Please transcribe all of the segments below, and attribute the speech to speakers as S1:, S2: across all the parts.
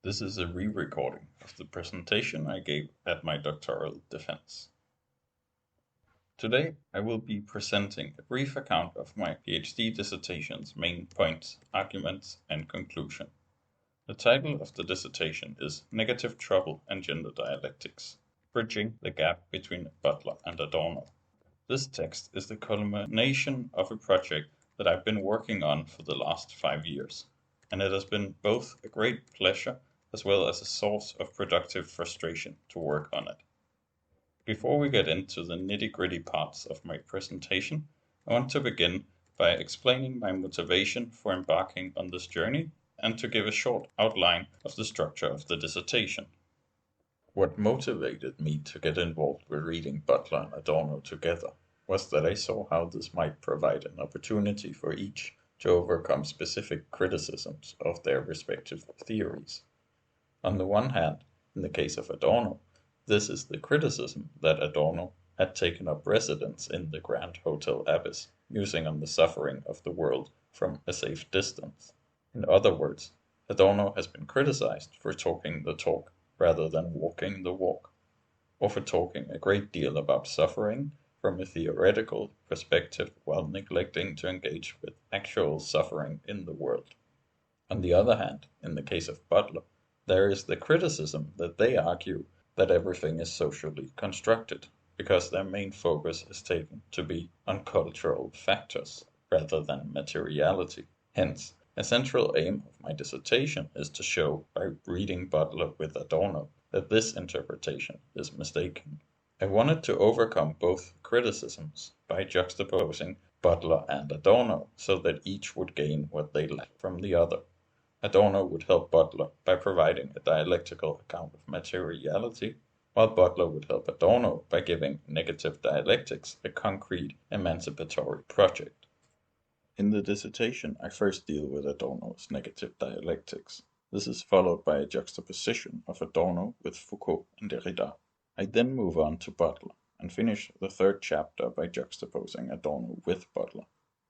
S1: This is a re-recording of the presentation I gave at my doctoral defense. Today I will be presenting a brief account of my PhD dissertation's main points, arguments, and conclusion. The title of the dissertation is Negative Trouble and Gender Dialectics, Bridging the Gap Between Butler and Adorno. This text is the culmination of a project that I've been working on for the last 5 years, and it has been both a great pleasure as well as a source of productive frustration to work on it. Before we get into the nitty-gritty parts of my presentation, I want to begin by explaining my motivation for embarking on this journey and to give a short outline of the structure of the dissertation. What motivated me to get involved with reading Butler and Adorno together was that I saw how this might provide an opportunity for each to overcome specific criticisms of their respective theories. On the one hand, in the case of Adorno, this is the criticism that Adorno had taken up residence in the Grand Hotel Abyss, musing on the suffering of the world from a safe distance. In other words, Adorno has been criticized for talking the talk rather than walking the walk, or for talking a great deal about suffering from a theoretical perspective while neglecting to engage with actual suffering in the world. On the other hand, in the case of Butler, there is the criticism that they argue that everything is socially constructed, because their main focus is taken to be on cultural factors rather than materiality. Hence, a central aim of my dissertation is to show by reading Butler with Adorno that this interpretation is mistaken. I wanted to overcome both criticisms by juxtaposing Butler and Adorno so that each would gain what they lacked from the other. Adorno would help Butler by providing a dialectical account of materiality, while Butler would help Adorno by giving negative dialectics a concrete emancipatory project. In the dissertation, I first deal with Adorno's negative dialectics. This is followed by a juxtaposition of Adorno with Foucault and Derrida. I then move on to Butler and finish the third chapter by juxtaposing Adorno with Butler.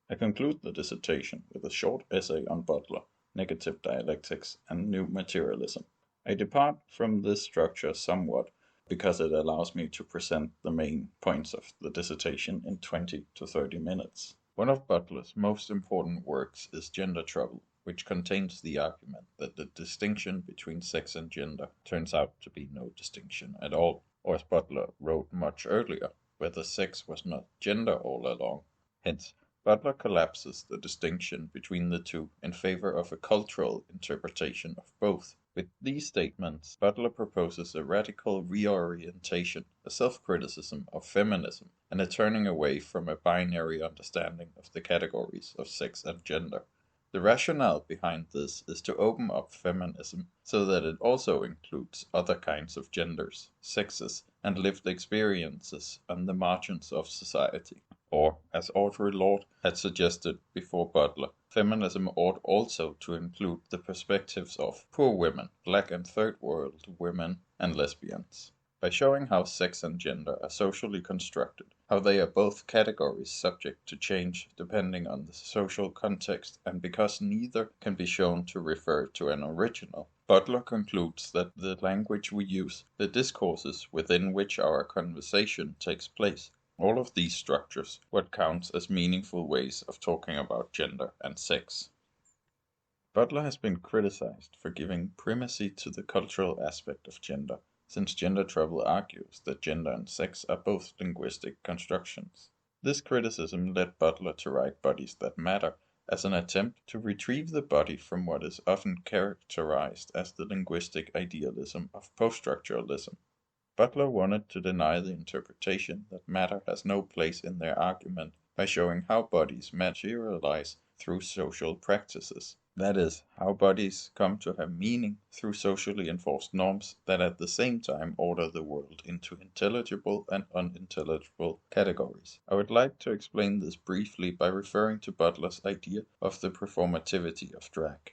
S1: I conclude the dissertation with a short essay on Butler, negative dialectics, and new materialism. I depart from this structure somewhat because it allows me to present the main points of the dissertation in 20 to 30 minutes. One of Butler's most important works is Gender Trouble, which contains the argument that the distinction between sex and gender turns out to be no distinction at all, or as Butler wrote much earlier, whether sex was not gender all along. Hence, Butler collapses the distinction between the two in favor of a cultural interpretation of both. With these statements, Butler proposes a radical reorientation, a self-criticism of feminism, and a turning away from a binary understanding of the categories of sex and gender. The rationale behind this is to open up feminism so that it also includes other kinds of genders, sexes, and lived experiences on the margins of society. Or, as Audre Lorde had suggested before Butler, feminism ought also to include the perspectives of poor women, black and third world women, and lesbians. By showing how sex and gender are socially constructed, how they are both categories subject to change depending on the social context, and because neither can be shown to refer to an original, Butler concludes that the language we use, the discourses within which our conversation takes place, all of these structures what counts as meaningful ways of talking about gender and sex. Butler has been criticized for giving primacy to the cultural aspect of gender, since Gender Trouble argues that gender and sex are both linguistic constructions. This criticism led Butler to write Bodies That Matter as an attempt to retrieve the body from what is often characterized as the linguistic idealism of post-structuralism. Butler wanted to deny the interpretation that matter has no place in their argument by showing how bodies materialize through social practices. That is, how bodies come to have meaning through socially enforced norms that at the same time order the world into intelligible and unintelligible categories. I would like to explain this briefly by referring to Butler's idea of the performativity of drag.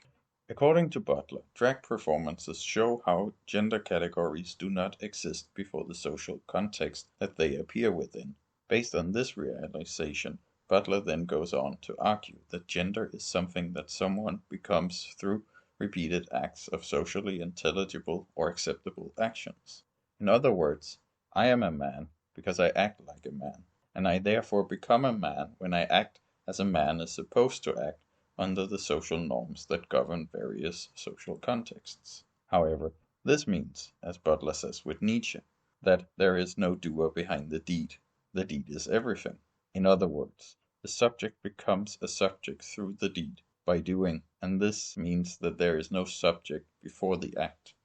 S1: According to Butler, drag performances show how gender categories do not exist before the social context that they appear within. Based on this realization, Butler then goes on to argue that gender is something that someone becomes through repeated acts of socially intelligible or acceptable actions. In other words, I am a man because I act like a man, and I therefore become a man when I act as a man is supposed to act under the social norms that govern various social contexts. However, this means, as Butler says with Nietzsche, that there is no doer behind the deed. The deed is everything. In other words, the subject becomes a subject through the deed, by doing, and this means that there is no subject before the act.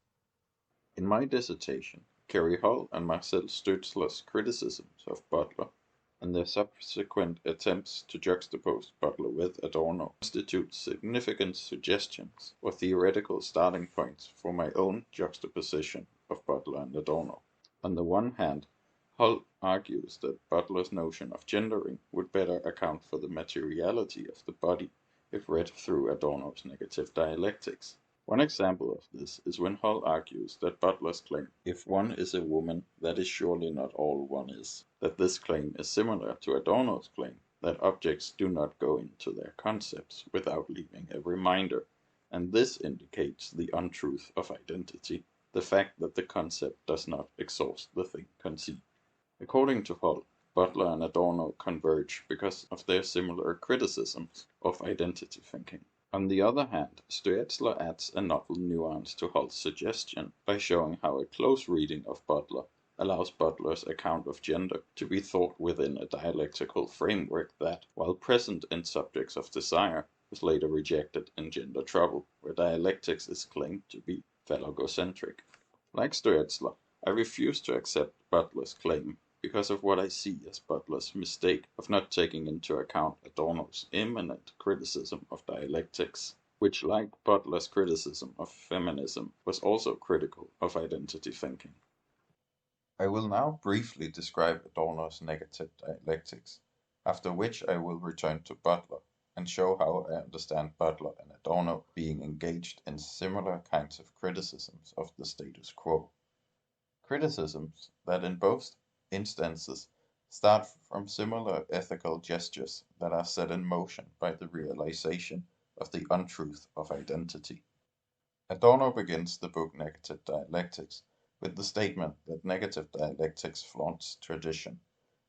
S1: In my dissertation, Kerry Hull and Marcel Stützler's criticisms of Butler and their subsequent attempts to juxtapose Butler with Adorno constitute significant suggestions or theoretical starting points for my own juxtaposition of Butler and Adorno. On the one hand, Hull argues that Butler's notion of gendering would better account for the materiality of the body if read through Adorno's negative dialectics. One example of this is when Hull argues that Butler's claim, "If one is a woman, that is surely not all one is," that this claim is similar to Adorno's claim that objects do not go into their concepts without leaving a reminder, and this indicates the untruth of identity, the fact that the concept does not exhaust the thing conceived. According to Hull, Butler and Adorno converge because of their similar criticisms of identity thinking. On the other hand, Stützler adds a novel nuance to Hull's suggestion by showing how a close reading of Butler allows Butler's account of gender to be thought within a dialectical framework that, while present in Subjects of Desire, was later rejected in Gender Trouble, where dialectics is claimed to be phallogocentric. Like Stützler, I refuse to accept Butler's claim because of what I see as Butler's mistake of not taking into account Adorno's immanent criticism of dialectics, which, like Butler's criticism of feminism, was also critical of identity thinking. I will now briefly describe Adorno's negative dialectics, after which I will return to Butler and show how I understand Butler and Adorno being engaged in similar kinds of criticisms of the status quo. Criticisms that in both instances start from similar ethical gestures that are set in motion by the realization of the untruth of identity. Adorno begins the book Negative Dialectics with the statement that negative dialectics flaunts tradition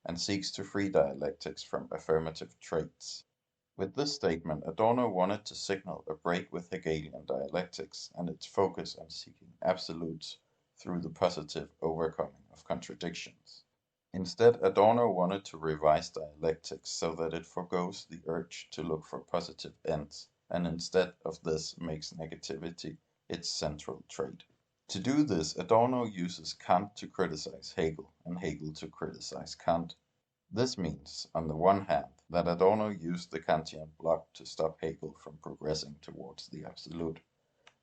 S1: and seeks to free dialectics from affirmative traits. With this statement, Adorno wanted to signal a break with Hegelian dialectics and its focus on seeking absolutes through the positive overcoming of contradictions. Instead, Adorno wanted to revise dialectics so that it forgoes the urge to look for positive ends, and instead of this makes negativity its central trait. To do this, Adorno uses Kant to criticize Hegel, and Hegel to criticize Kant. This means, on the one hand, that Adorno used the Kantian block to stop Hegel from progressing towards the absolute.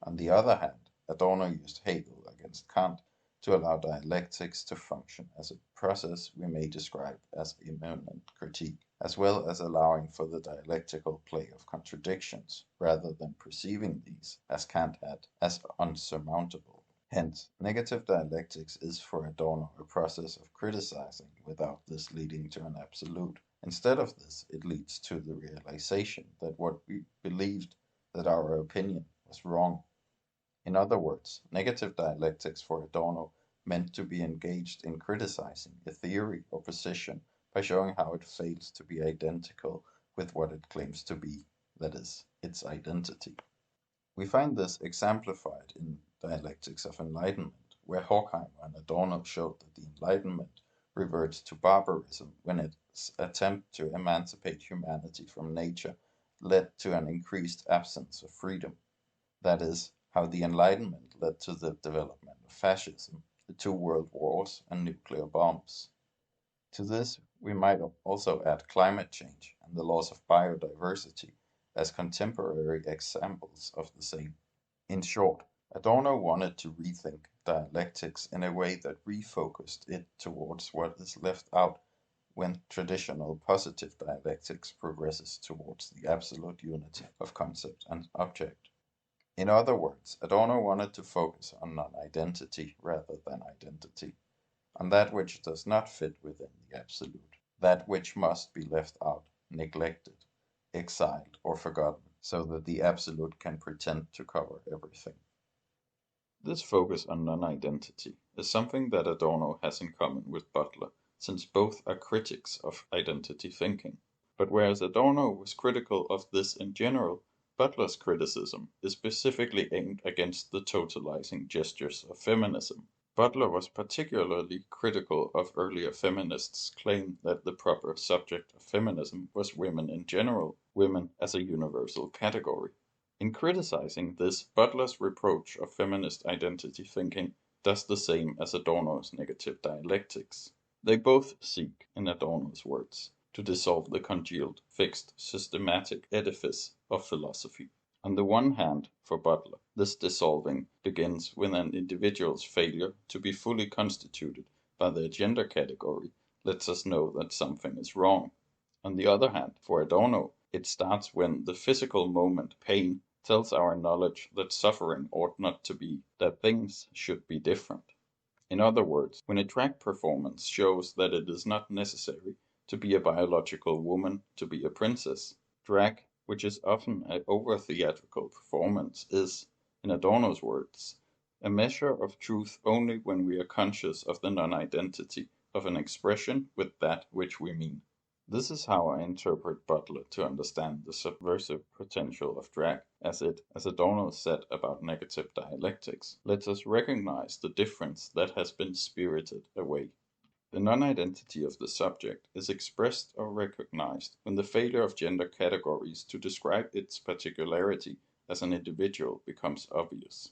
S1: On the other hand, Adorno used Hegel against Kant to allow dialectics to function as a process we may describe as immanent critique, as well as allowing for the dialectical play of contradictions, rather than perceiving these, as Kant had, as unsurmountable. Hence, negative dialectics is for Adorno a process of criticizing without this leading to an absolute. Instead of this, it leads to the realization that what we believed, that our opinion, was wrong. In other words, negative dialectics for Adorno meant to be engaged in criticizing a theory or position by showing how it fails to be identical with what it claims to be, that is, its identity. We find this exemplified in Dialectics of Enlightenment, where Horkheimer and Adorno showed that the Enlightenment reverts to barbarism when its attempt to emancipate humanity from nature led to an increased absence of freedom. That is, how the Enlightenment led to the development of fascism, the 2 world wars, and nuclear bombs. To this, we might also add climate change and the loss of biodiversity as contemporary examples of the same. In short, Adorno wanted to rethink dialectics in a way that refocused it towards what is left out when traditional positive dialectics progresses towards the absolute unity of concept and object. In other words, Adorno wanted to focus on non-identity rather than identity, on that which does not fit within the absolute, that which must be left out, neglected, exiled, or forgotten, so that the absolute can pretend to cover everything. This focus on non-identity is something that Adorno has in common with Butler, since both are critics of identity thinking. But whereas Adorno was critical of this in general, Butler's criticism is specifically aimed against the totalizing gestures of feminism. Butler was particularly critical of earlier feminists' claim that the proper subject of feminism was women in general, women as a universal category. In criticizing this, Butler's reproach of feminist identity thinking does the same as Adorno's negative dialectics. They both seek, in Adorno's words, to dissolve the congealed, fixed, systematic edifice of philosophy. On the one hand, for Butler, this dissolving begins with an individual's failure to be fully constituted by their gender category lets us know that something is wrong. On the other hand, for Adorno, it starts when the physical moment, pain, tells our knowledge that suffering ought not to be, that things should be different. In other words, when a drag performance shows that it is not necessary to be a biological woman to be a princess, drag, which is often an over-theatrical performance, is, in Adorno's words, a measure of truth only when we are conscious of the non-identity of an expression with that which we mean. This is how I interpret Butler to understand the subversive potential of drag, as it, as Adorno said about negative dialectics, lets us recognize the difference that has been spirited away. The non-identity of the subject is expressed or recognized when the failure of gender categories to describe its particularity as an individual becomes obvious.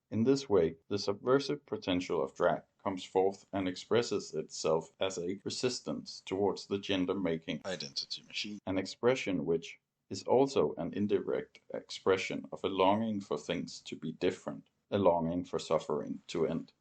S1: In this way, the subversive potential of drag comes forth and expresses itself as a resistance towards the gender-making identity machine, an expression which is also an indirect expression of a longing for things to be different, a longing for suffering to end.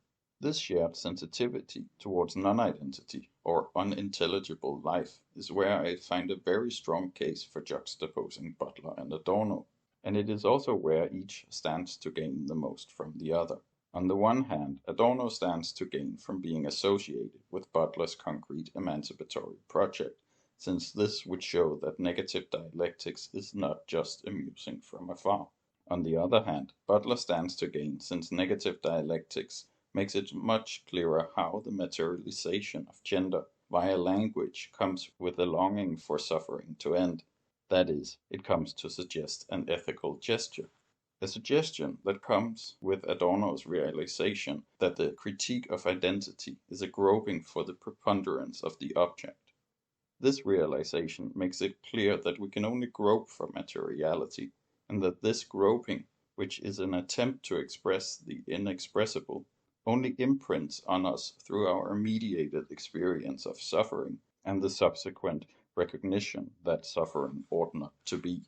S1: This shared sensitivity towards non-identity or unintelligible life is where I find a very strong case for juxtaposing Butler and Adorno, and it is also where each stands to gain the most from the other. On the one hand, Adorno stands to gain from being associated with Butler's concrete emancipatory project, since this would show that negative dialectics is not just amusing from afar. On the other hand, Butler stands to gain since negative dialectics makes it much clearer how the materialization of gender via language comes with a longing for suffering to end. That is, it comes to suggest an ethical gesture. A suggestion that comes with Adorno's realization that the critique of identity is a groping for the preponderance of the object. This realization makes it clear that we can only grope for materiality, and that this groping, which is an attempt to express the inexpressible, only imprints on us through our mediated experience of suffering and the subsequent recognition that suffering ought not to be.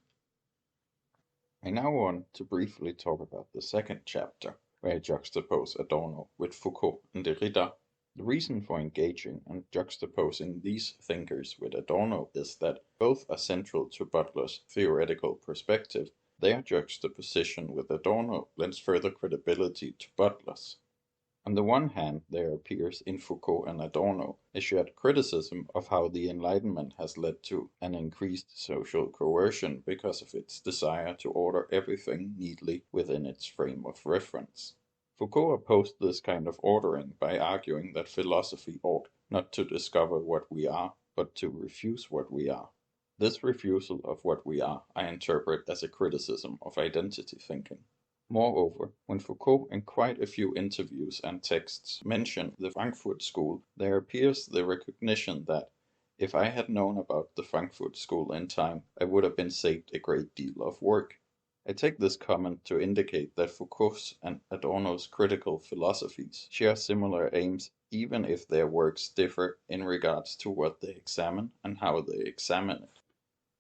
S1: I now want to briefly talk about the second chapter, where I juxtapose Adorno with Foucault and Derrida. The reason for engaging and juxtaposing these thinkers with Adorno is that both are central to Butler's theoretical perspective. Their juxtaposition with Adorno lends further credibility to Butler's. On the one hand, there appears in Foucault and Adorno a shared criticism of how the Enlightenment has led to an increased social coercion because of its desire to order everything neatly within its frame of reference. Foucault opposed this kind of ordering by arguing that philosophy ought not to discover what we are, but to refuse what we are. This refusal of what we are I interpret as a criticism of identity thinking. Moreover, when Foucault in quite a few interviews and texts mention the Frankfurt School, there appears the recognition that, if I had known about the Frankfurt School in time, I would have been saved a great deal of work. I take this comment to indicate that Foucault's and Adorno's critical philosophies share similar aims, even if their works differ in regards to what they examine and how they examine it.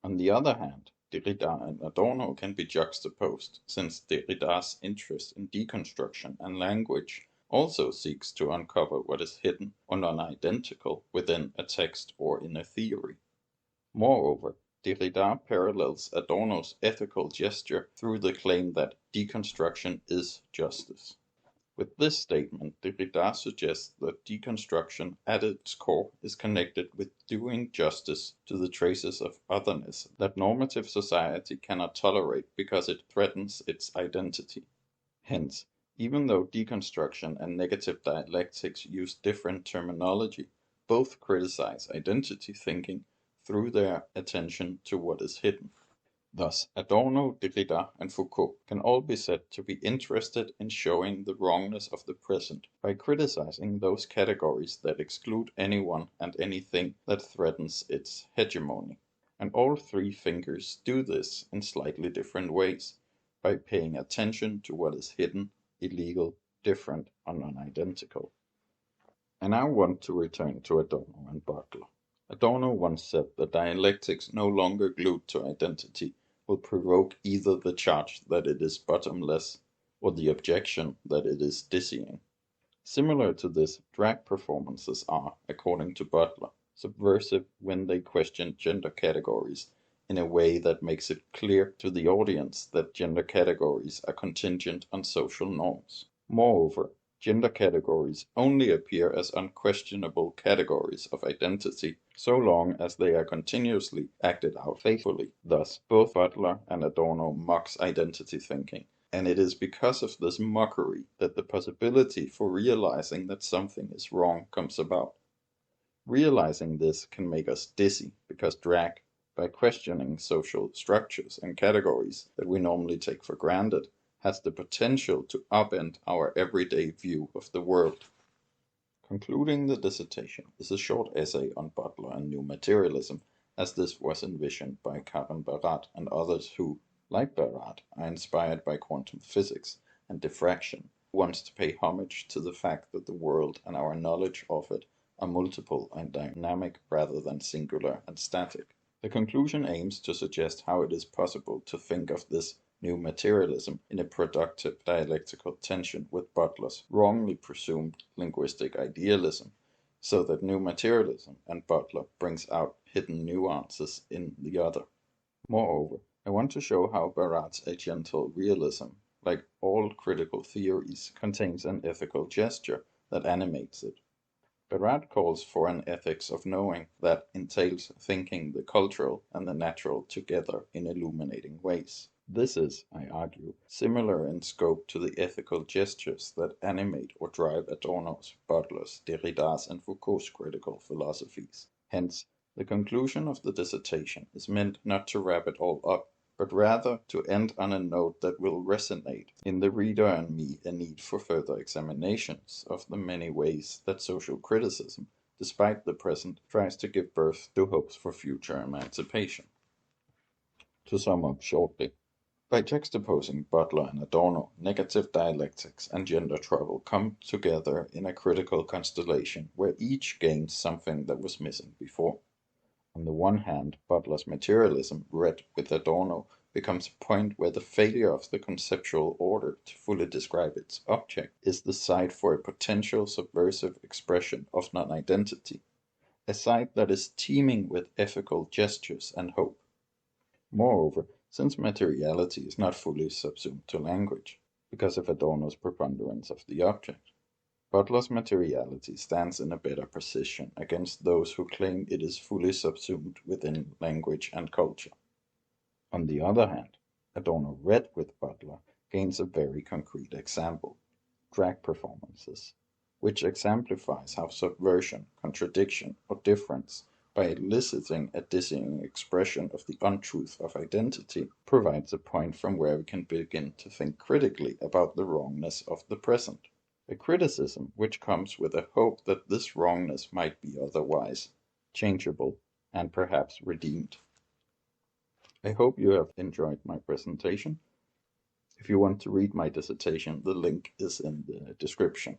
S1: On the other hand, Derrida and Adorno can be juxtaposed, since Derrida's interest in deconstruction and language also seeks to uncover what is hidden or non-identical within a text or in a theory. Moreover, Derrida parallels Adorno's ethical gesture through the claim that deconstruction is justice. With this statement, Derrida suggests that deconstruction at its core is connected with doing justice to the traces of otherness that normative society cannot tolerate because it threatens its identity. Hence, even though deconstruction and negative dialectics use different terminology, both criticize identity thinking through their attention to what is hidden. Thus, Adorno, Derrida, and Foucault can all be said to be interested in showing the wrongness of the present by criticizing those categories that exclude anyone and anything that threatens its hegemony. And all three thinkers do this in slightly different ways, by paying attention to what is hidden, illegal, different, or non-identical. I now want to return to Adorno and Butler. Adorno once said that dialectics no longer glued to identity will provoke either the charge that it is bottomless or the objection that it is dizzying. Similar to this, drag performances are, according to Butler, subversive when they question gender categories in a way that makes it clear to the audience that gender categories are contingent on social norms. Moreover, gender categories only appear as unquestionable categories of identity so long as they are continuously acted out faithfully. Thus, both Butler and Adorno mocks identity thinking, and it is because of this mockery that the possibility for realizing that something is wrong comes about. Realizing this can make us dizzy because drag, by questioning social structures and categories that we normally take for granted, has the potential to upend our everyday view of the world. Concluding the dissertation is a short essay on Butler and new materialism, as this was envisioned by Karen Barat and others who, like Barat, are inspired by quantum physics and diffraction, who wants to pay homage to the fact that the world and our knowledge of it are multiple and dynamic rather than singular and static. The conclusion aims to suggest how it is possible to think of this new materialism in a productive dialectical tension with Butler's wrongly presumed linguistic idealism, so that new materialism and Butler brings out hidden nuances in the other. Moreover, I want to show how Barat's agential realism, like all critical theories, contains an ethical gesture that animates it. Barat calls for an ethics of knowing that entails thinking the cultural and the natural together in illuminating ways. This is, I argue, similar in scope to the ethical gestures that animate or drive Adorno's, Butler's, Derrida's, and Foucault's critical philosophies. Hence, the conclusion of the dissertation is meant not to wrap it all up, but rather to end on a note that will resonate in the reader and me a need for further examinations of the many ways that social criticism, despite the present, tries to give birth to hopes for future emancipation. To sum up shortly, by juxtaposing Butler and Adorno, negative dialectics and gender trouble come together in a critical constellation where each gains something that was missing before. On the one hand, Butler's materialism, read with Adorno, becomes a point where the failure of the conceptual order to fully describe its object is the site for a potential subversive expression of non-identity, a site that is teeming with ethical gestures and hope. Moreover, since materiality is not fully subsumed to language, because of Adorno's preponderance of the object, Butler's materiality stands in a better position against those who claim it is fully subsumed within language and culture. On the other hand, Adorno read with Butler gains a very concrete example, drag performances, which exemplifies how subversion, contradiction, or difference, by eliciting a dizzying expression of the untruth of identity, provides a point from where we can begin to think critically about the wrongness of the present. A criticism which comes with a hope that this wrongness might be otherwise, changeable, and perhaps redeemed. I hope you have enjoyed my presentation. If you want to read my dissertation, the link is in the description.